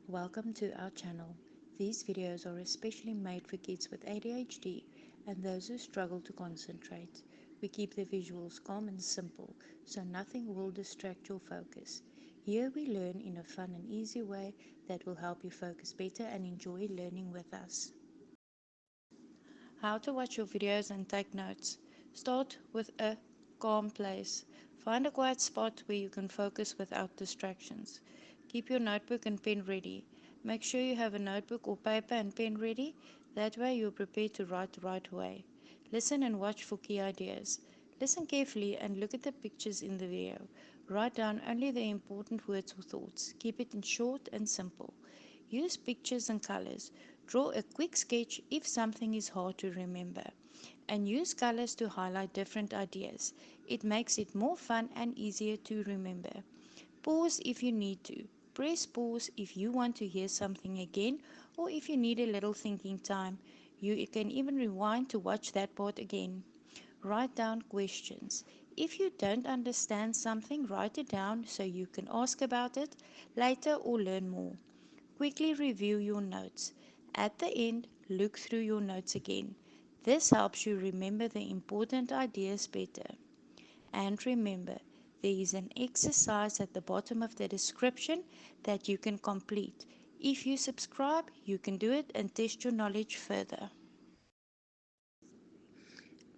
Welcome to our channel. These videos are especially made for kids with ADHD and those who struggle to concentrate. We keep the visuals calm and simple, so nothing will distract your focus. Here we learn in a fun and easy way that will help you focus better and enjoy learning with us. How to watch your videos and take notes. Start with a calm place. Find a quiet spot where you can focus without distractions. Keep your notebook and pen ready. Make sure you have a notebook or paper and pen ready. That way you're prepared to write the right way. Listen and watch for key ideas. Listen carefully and look at the pictures in the video. Write down only the important words or thoughts. Keep it in short and simple. Use pictures and colors. Draw a quick sketch if something is hard to remember. And use colors to highlight different ideas. It makes it more fun and easier to remember. Pause if you need to. Press pause if you want to hear something again or if you need a little thinking time. You can even rewind to watch that part again. Write down questions. If you don't understand something, write it down so you can ask about it later or learn more. Quickly review your notes. At the end, look through your notes again. This helps you remember the important ideas better. And remember, there is an exercise at the bottom of the description that you can complete. If you subscribe, you can do it and test your knowledge further.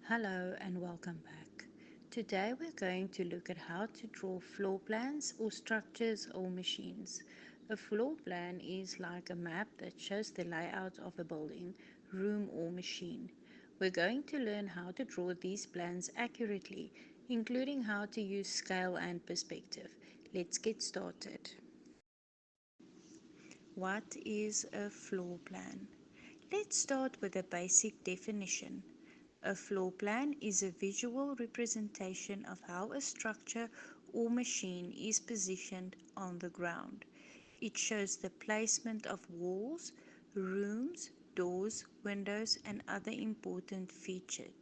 Hello and welcome back. Today we're going to look at how to draw floor plans or structures or machines. A floor plan is like a map that shows the layout of a building, room or machine. We're going to learn how to draw these plans accurately, including how to use scale and perspective. Let's get started. What is a floor plan? Let's start with a basic definition. A floor plan is a visual representation of how a structure or machine is positioned on the ground. It shows the placement of walls, rooms, doors, windows, and other important features.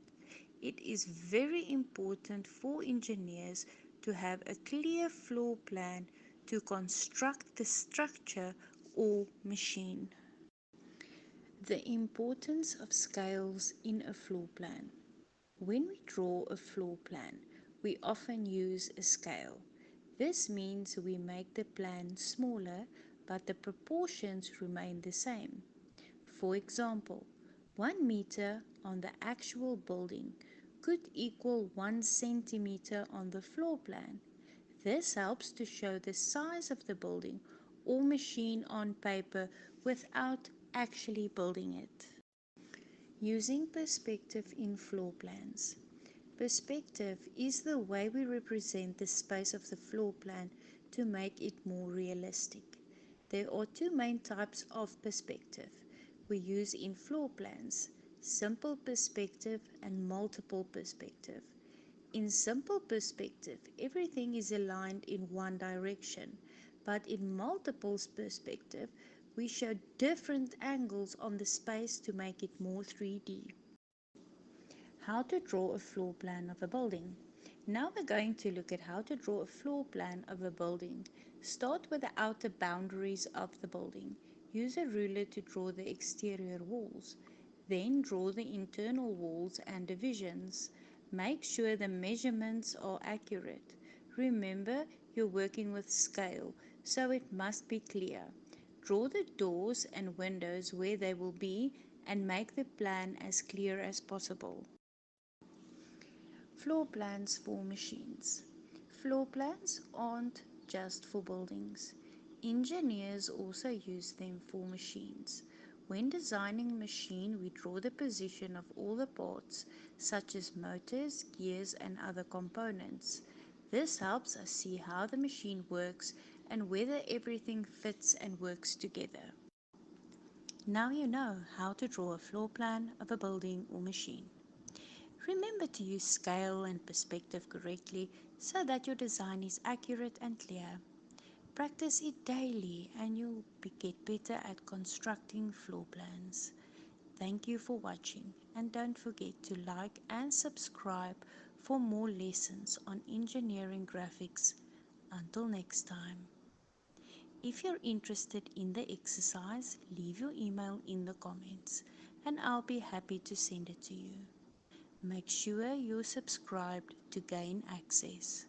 It is very important for engineers to have a clear floor plan to construct the structure or machine. The importance of scales in a floor plan. When we draw a floor plan, we often use a scale. This means we make the plan smaller, but the proportions remain the same. For example, 1 meter on the actual building could equal 1 centimeter on the floor plan. This helps to show the size of the building or machine on paper without actually building it. Using perspective in floor plans. Perspective is the way we represent the space of the floor plan to make it more realistic. There are two main types of perspective we use in floor plans: simple perspective and multiple perspective. In simple perspective, everything is aligned in one direction, but in multiple perspective, we show different angles on the space to make it more 3D. How to draw a floor plan of a building. Now we're going to look at how to draw a floor plan of a building. Start with the outer boundaries of the building. Use a ruler to draw the exterior walls. Then draw the internal walls and divisions. Make sure the measurements are accurate. Remember, you're working with scale, so it must be clear. Draw the doors and windows where they will be and make the plan as clear as possible. Floor plans for machines. Floor plans aren't just for buildings. Engineers also use them for machines. When designing a machine, we draw the position of all the parts, such as motors, gears, and other components. This helps us see how the machine works and whether everything fits and works together. Now you know how to draw a floor plan of a building or machine. Remember to use scale and perspective correctly so that your design is accurate and clear. Practice it daily and you'll get better at constructing floor plans. Thank you for watching, and don't forget to like and subscribe for more lessons on engineering graphics. Until next time. If you're interested in the exercise, leave your email in the comments and I'll be happy to send it to you. Make sure you're subscribed to gain access.